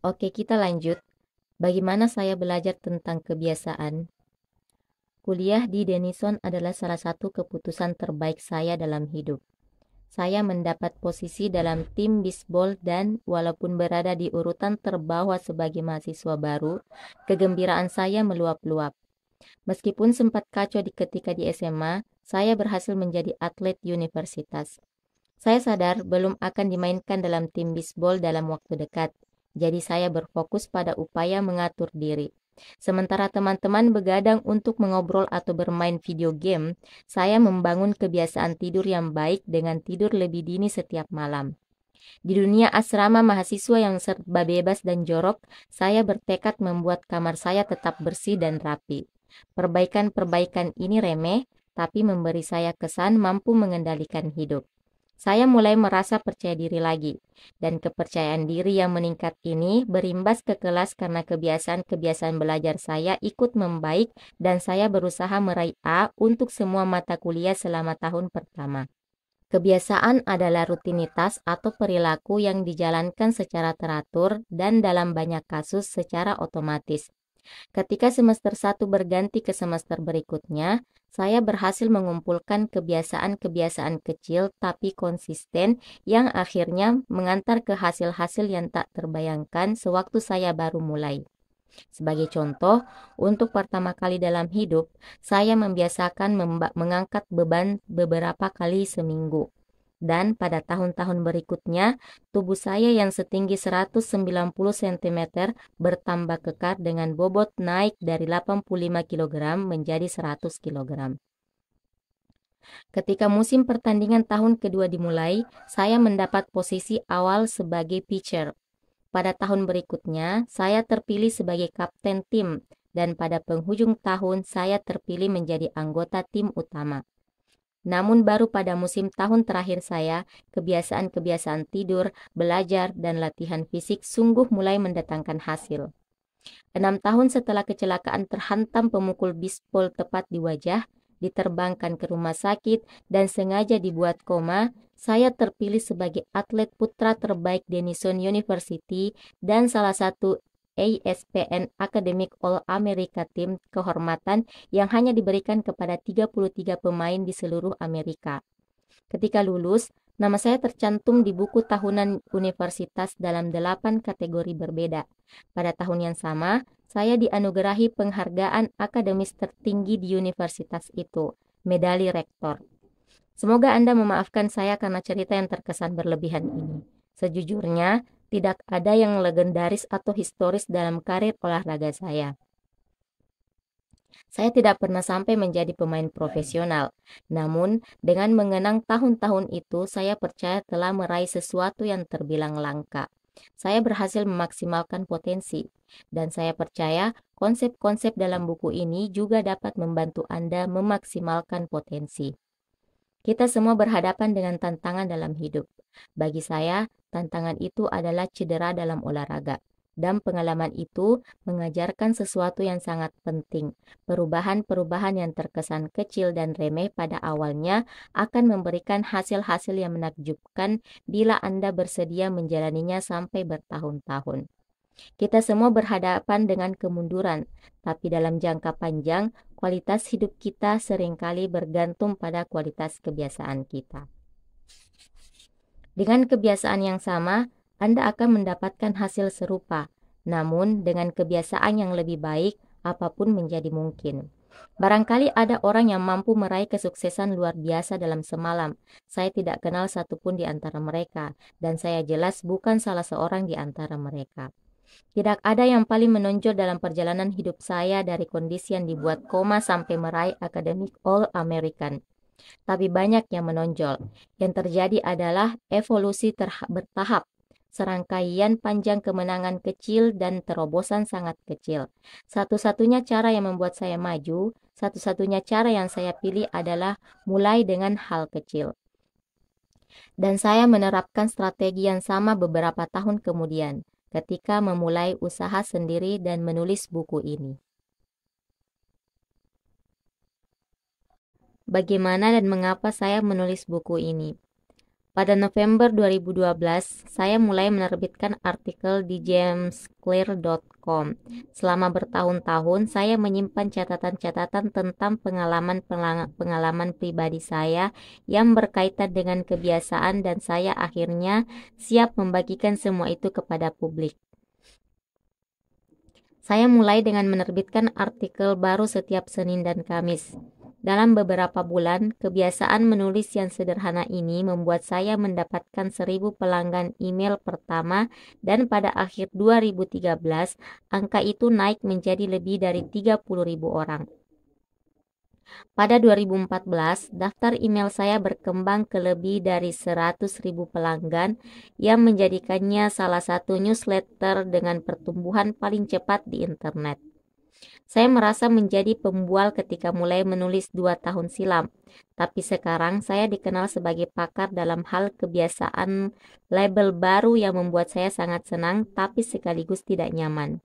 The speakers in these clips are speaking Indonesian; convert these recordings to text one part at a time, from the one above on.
Oke, kita lanjut. Bagaimana saya belajar tentang kebiasaan? Kuliah di Denison adalah salah satu keputusan terbaik saya dalam hidup. Saya mendapat posisi dalam tim bisbol dan walaupun berada di urutan terbawah sebagai mahasiswa baru, kegembiraan saya meluap-luap. Meskipun sempat kacau ketika di SMA, saya berhasil menjadi atlet universitas. Saya sadar belum akan dimainkan dalam tim bisbol dalam waktu dekat, jadi saya berfokus pada upaya mengatur diri. Sementara teman-teman begadang untuk mengobrol atau bermain video game, saya membangun kebiasaan tidur yang baik dengan tidur lebih dini setiap malam. Di dunia asrama mahasiswa yang serba bebas dan jorok, saya bertekad membuat kamar saya tetap bersih dan rapi. Perbaikan-perbaikan ini remeh, tapi memberi saya kesan mampu mengendalikan hidup. Saya mulai merasa percaya diri lagi, dan kepercayaan diri yang meningkat ini berimbas ke kelas karena kebiasaan-kebiasaan belajar saya ikut membaik dan saya berusaha meraih A untuk semua mata kuliah selama tahun pertama. Kebiasaan adalah rutinitas atau perilaku yang dijalankan secara teratur dan dalam banyak kasus secara otomatis. Ketika semester satu berganti ke semester berikutnya, saya berhasil mengumpulkan kebiasaan-kebiasaan kecil tapi konsisten yang akhirnya mengantar ke hasil-hasil yang tak terbayangkan sewaktu saya baru mulai. Sebagai contoh, untuk pertama kali dalam hidup, saya membiasakan mengangkat beban beberapa kali seminggu. Dan pada tahun-tahun berikutnya, tubuh saya yang setinggi 190 cm bertambah kekar dengan bobot naik dari 85 kg menjadi 100 kg. Ketika musim pertandingan tahun kedua dimulai, saya mendapat posisi awal sebagai pitcher. Pada tahun berikutnya, saya terpilih sebagai kapten tim, dan pada penghujung tahun saya terpilih menjadi anggota tim utama. Namun baru pada musim tahun terakhir saya, kebiasaan-kebiasaan tidur, belajar, dan latihan fisik sungguh mulai mendatangkan hasil. 6 tahun setelah kecelakaan terhantam pemukul bisbol tepat di wajah, diterbangkan ke rumah sakit, dan sengaja dibuat koma, saya terpilih sebagai atlet putra terbaik Denison University dan salah satu ASPN Academic All-America Team kehormatan yang hanya diberikan kepada 33 pemain di seluruh Amerika. Ketika lulus, nama saya tercantum di buku tahunan universitas dalam 8 kategori berbeda. Pada tahun yang sama, saya dianugerahi penghargaan akademis tertinggi di universitas itu, medali rektor. Semoga Anda memaafkan saya karena cerita yang terkesan berlebihan ini. Sejujurnya, tidak ada yang legendaris atau historis dalam karir olahraga saya. Saya tidak pernah sampai menjadi pemain profesional. Namun, dengan mengenang tahun-tahun itu, saya percaya telah meraih sesuatu yang terbilang langka. Saya berhasil memaksimalkan potensi, dan saya percaya konsep-konsep dalam buku ini juga dapat membantu Anda memaksimalkan potensi. Kita semua berhadapan dengan tantangan dalam hidup. Bagi saya, tantangan itu adalah cedera dalam olahraga. Dan pengalaman itu mengajarkan sesuatu yang sangat penting. Perubahan-perubahan yang terkesan kecil dan remeh pada awalnya akan memberikan hasil-hasil yang menakjubkan bila Anda bersedia menjalaninya sampai bertahun-tahun. Kita semua berhadapan dengan kemunduran, tapi dalam jangka panjang, kualitas hidup kita seringkali bergantung pada kualitas kebiasaan kita. Dengan kebiasaan yang sama, Anda akan mendapatkan hasil serupa. Namun, dengan kebiasaan yang lebih baik, apapun menjadi mungkin. Barangkali ada orang yang mampu meraih kesuksesan luar biasa dalam semalam. Saya tidak kenal satupun di antara mereka, dan saya jelas bukan salah seorang di antara mereka. Tidak ada yang paling menonjol dalam perjalanan hidup saya dari kondisi yang dibuat koma sampai meraih Academic All-American. Tapi banyak yang menonjol. Yang terjadi adalah evolusi bertahap. Serangkaian panjang kemenangan kecil dan terobosan sangat kecil. Satu-satunya cara yang membuat saya maju, satu-satunya cara yang saya pilih adalah mulai dengan hal kecil. Dan saya menerapkan strategi yang sama beberapa tahun kemudian, ketika memulai usaha sendiri dan menulis buku ini. Bagaimana dan mengapa saya menulis buku ini? Pada November 2012, saya mulai menerbitkan artikel di jamesclear.com. Selama bertahun-tahun, saya menyimpan catatan-catatan tentang pengalaman pribadi saya yang berkaitan dengan kebiasaan, dan saya akhirnya siap membagikan semua itu kepada publik. Saya mulai dengan menerbitkan artikel baru setiap Senin dan Kamis. Dalam beberapa bulan, kebiasaan menulis yang sederhana ini membuat saya mendapatkan 1.000 pelanggan email pertama, dan pada akhir 2013, angka itu naik menjadi lebih dari 30.000 orang. Pada 2014, daftar email saya berkembang ke lebih dari 100.000 pelanggan yang menjadikannya salah satu newsletter dengan pertumbuhan paling cepat di internet. Saya merasa menjadi pembual ketika mulai menulis 2 tahun silam, tapi sekarang saya dikenal sebagai pakar dalam hal kebiasaan, label baru yang membuat saya sangat senang tapi sekaligus tidak nyaman.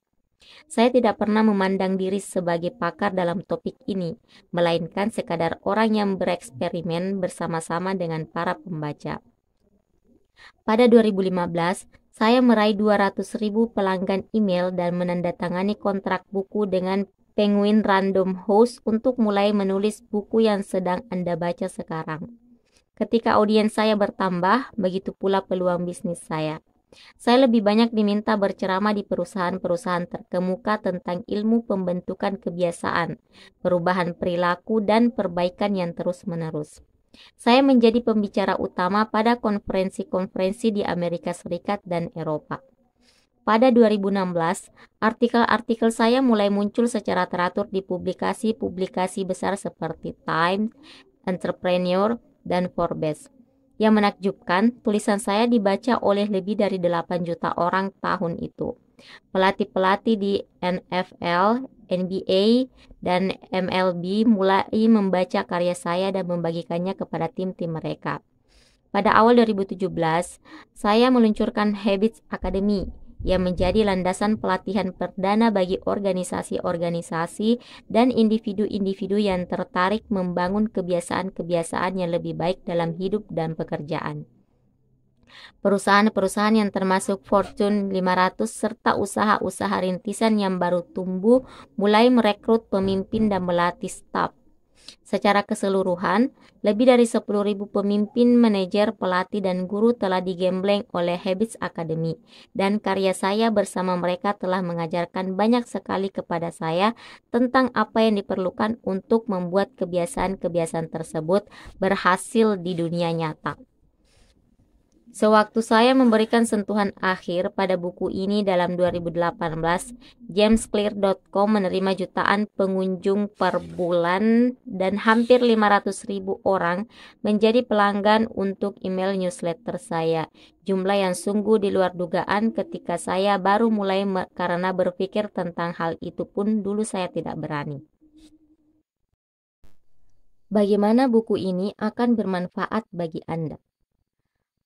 Saya tidak pernah memandang diri sebagai pakar dalam topik ini, melainkan sekadar orang yang bereksperimen bersama-sama dengan para pembaca. Pada 2015, saya meraih 200.000 pelanggan email dan menandatangani kontrak buku dengan Penguin Random House untuk mulai menulis buku yang sedang Anda baca sekarang. Ketika audiens saya bertambah, begitu pula peluang bisnis saya. Saya lebih banyak diminta berceramah di perusahaan-perusahaan terkemuka tentang ilmu pembentukan kebiasaan, perubahan perilaku, dan perbaikan yang terus-menerus. Saya menjadi pembicara utama pada konferensi-konferensi di Amerika Serikat dan Eropa. Pada 2016, artikel-artikel saya mulai muncul secara teratur di publikasi-publikasi besar seperti Time, Entrepreneur, dan Forbes. Yang menakjubkan, tulisan saya dibaca oleh lebih dari 8 juta orang tahun itu. Pelatih-pelatih di NFL, NBA, dan MLB mulai membaca karya saya dan membagikannya kepada tim-tim mereka. Pada awal 2017, saya meluncurkan Habits Academy yang menjadi landasan pelatihan perdana bagi organisasi-organisasi dan individu-individu yang tertarik membangun kebiasaan-kebiasaan yang lebih baik dalam hidup dan pekerjaan. Perusahaan-perusahaan yang termasuk Fortune 500 serta usaha-usaha rintisan yang baru tumbuh mulai merekrut pemimpin dan melatih staf. Secara keseluruhan, lebih dari 10.000 pemimpin, manajer, pelatih, dan guru telah digembleng oleh Habits Academy, dan karya saya bersama mereka telah mengajarkan banyak sekali kepada saya tentang apa yang diperlukan untuk membuat kebiasaan-kebiasaan tersebut berhasil di dunia nyata. Sewaktu saya memberikan sentuhan akhir pada buku ini dalam 2018, jamesclear.com menerima jutaan pengunjung per bulan dan hampir 500.000 orang menjadi pelanggan untuk email newsletter saya. Jumlah yang sungguh di luar dugaan ketika saya baru mulai karena berpikir tentang hal itu pun dulu saya tidak berani. Bagaimana buku ini akan bermanfaat bagi Anda?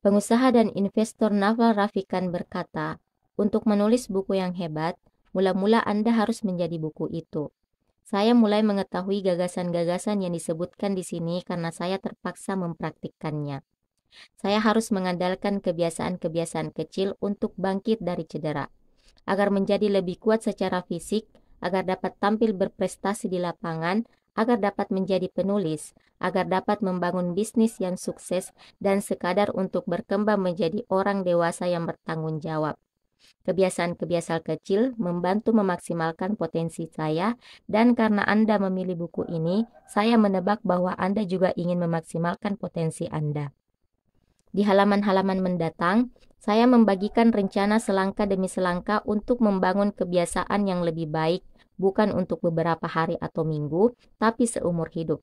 Pengusaha dan investor Naval Ravikant berkata, untuk menulis buku yang hebat, mula-mula Anda harus menjadi buku itu. Saya mulai mengetahui gagasan-gagasan yang disebutkan di sini karena saya terpaksa mempraktikkannya. Saya harus mengandalkan kebiasaan-kebiasaan kecil untuk bangkit dari cedera, agar menjadi lebih kuat secara fisik, agar dapat tampil berprestasi di lapangan, agar dapat menjadi penulis, agar dapat membangun bisnis yang sukses, dan sekadar untuk berkembang menjadi orang dewasa yang bertanggung jawab. Kebiasaan-kebiasaan kecil membantu memaksimalkan potensi saya, dan karena Anda memilih buku ini, saya menebak bahwa Anda juga ingin memaksimalkan potensi Anda. Di halaman-halaman mendatang, saya membagikan rencana selangkah demi selangkah untuk membangun kebiasaan yang lebih baik, bukan untuk beberapa hari atau minggu, tapi seumur hidup.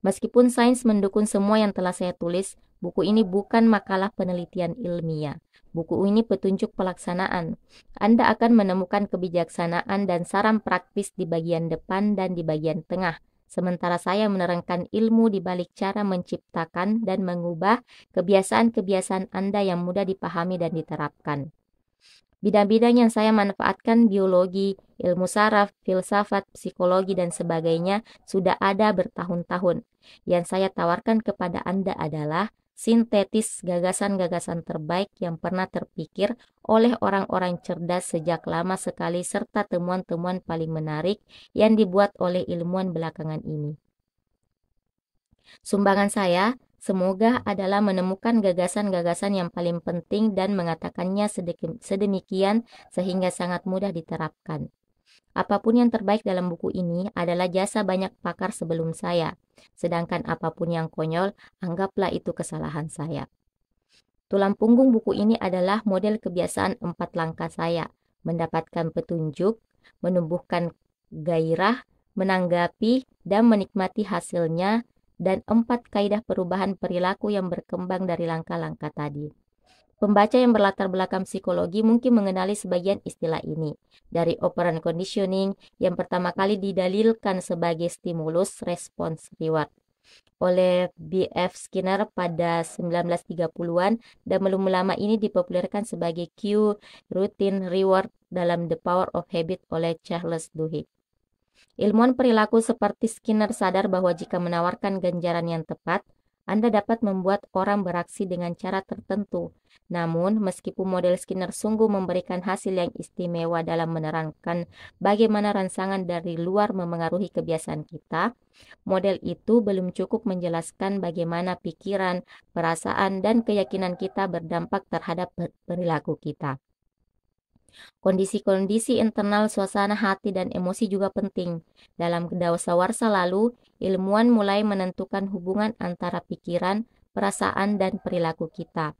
Meskipun sains mendukung semua yang telah saya tulis, buku ini bukan makalah penelitian ilmiah. Buku ini petunjuk pelaksanaan. Anda akan menemukan kebijaksanaan dan saran praktis di bagian depan dan di bagian tengah, sementara saya menerangkan ilmu di balik cara menciptakan dan mengubah kebiasaan-kebiasaan Anda yang mudah dipahami dan diterapkan. Bidang-bidang yang saya manfaatkan biologi, ilmu saraf, filsafat, psikologi, dan sebagainya sudah ada bertahun-tahun. Yang saya tawarkan kepada Anda adalah sintetis gagasan-gagasan terbaik yang pernah terpikir oleh orang-orang cerdas sejak lama sekali serta temuan-temuan paling menarik yang dibuat oleh ilmuwan belakangan ini. Sumbangan saya semoga adalah menemukan gagasan-gagasan yang paling penting dan mengatakannya sedemikian sehingga sangat mudah diterapkan. Apapun yang terbaik dalam buku ini adalah jasa banyak pakar sebelum saya, sedangkan apapun yang konyol, anggaplah itu kesalahan saya. Tulang punggung buku ini adalah model kebiasaan 4 langkah saya, mendapatkan petunjuk, menumbuhkan gairah, menanggapi, dan menikmati hasilnya, dan 4 kaidah perubahan perilaku yang berkembang dari langkah-langkah tadi. Pembaca yang berlatar belakang psikologi mungkin mengenali sebagian istilah ini, dari operant conditioning yang pertama kali didalilkan sebagai stimulus response reward oleh B.F. Skinner pada 1930-an dan belum lama ini dipopulerkan sebagai cue routine reward dalam The Power of Habit oleh Charles Duhigg. Ilmuwan perilaku seperti Skinner sadar bahwa jika menawarkan ganjaran yang tepat, Anda dapat membuat orang beraksi dengan cara tertentu. Namun, meskipun model Skinner sungguh memberikan hasil yang istimewa dalam menerangkan bagaimana rangsangan dari luar memengaruhi kebiasaan kita, model itu belum cukup menjelaskan bagaimana pikiran, perasaan, dan keyakinan kita berdampak terhadap perilaku kita. Kondisi-kondisi internal suasana hati dan emosi juga penting. Dalam dasawarsa lalu, ilmuwan mulai menentukan hubungan antara pikiran, perasaan, dan perilaku kita.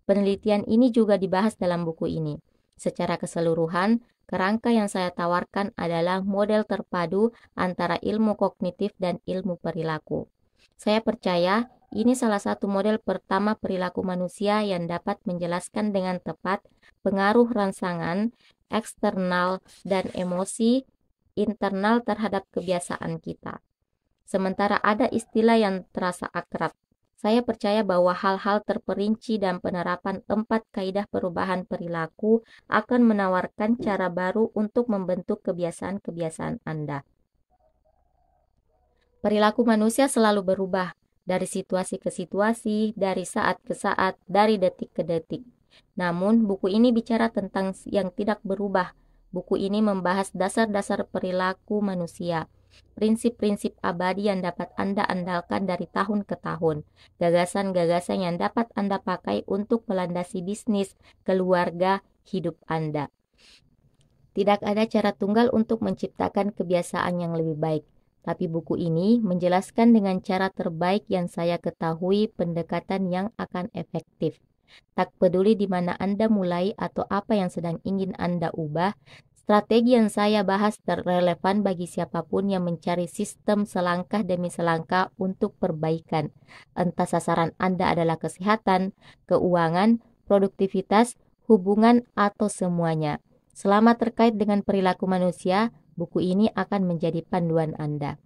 Penelitian ini juga dibahas dalam buku ini. Secara keseluruhan, kerangka yang saya tawarkan adalah model terpadu antara ilmu kognitif dan ilmu perilaku. Saya percaya ini salah satu model pertama perilaku manusia yang dapat menjelaskan dengan tepat pengaruh rangsangan eksternal dan emosi internal terhadap kebiasaan kita. Sementara ada istilah yang terasa akrab, saya percaya bahwa hal-hal terperinci dan penerapan 4 kaidah perubahan perilaku akan menawarkan cara baru untuk membentuk kebiasaan-kebiasaan Anda. Perilaku manusia selalu berubah, dari situasi ke situasi, dari saat ke saat, dari detik ke detik. Namun, buku ini bicara tentang yang tidak berubah. Buku ini membahas dasar-dasar perilaku manusia, prinsip-prinsip abadi yang dapat Anda andalkan dari tahun ke tahun, gagasan-gagasan yang dapat Anda pakai untuk melandasi bisnis, keluarga, hidup Anda. Tidak ada cara tunggal untuk menciptakan kebiasaan yang lebih baik. Tapi buku ini menjelaskan dengan cara terbaik yang saya ketahui pendekatan yang akan efektif. Tak peduli di mana Anda mulai atau apa yang sedang ingin Anda ubah, strategi yang saya bahas relevan bagi siapapun yang mencari sistem selangkah demi selangkah untuk perbaikan. Entah sasaran Anda adalah kesehatan, keuangan, produktivitas, hubungan, atau semuanya. Selama terkait dengan perilaku manusia, buku ini akan menjadi panduan Anda.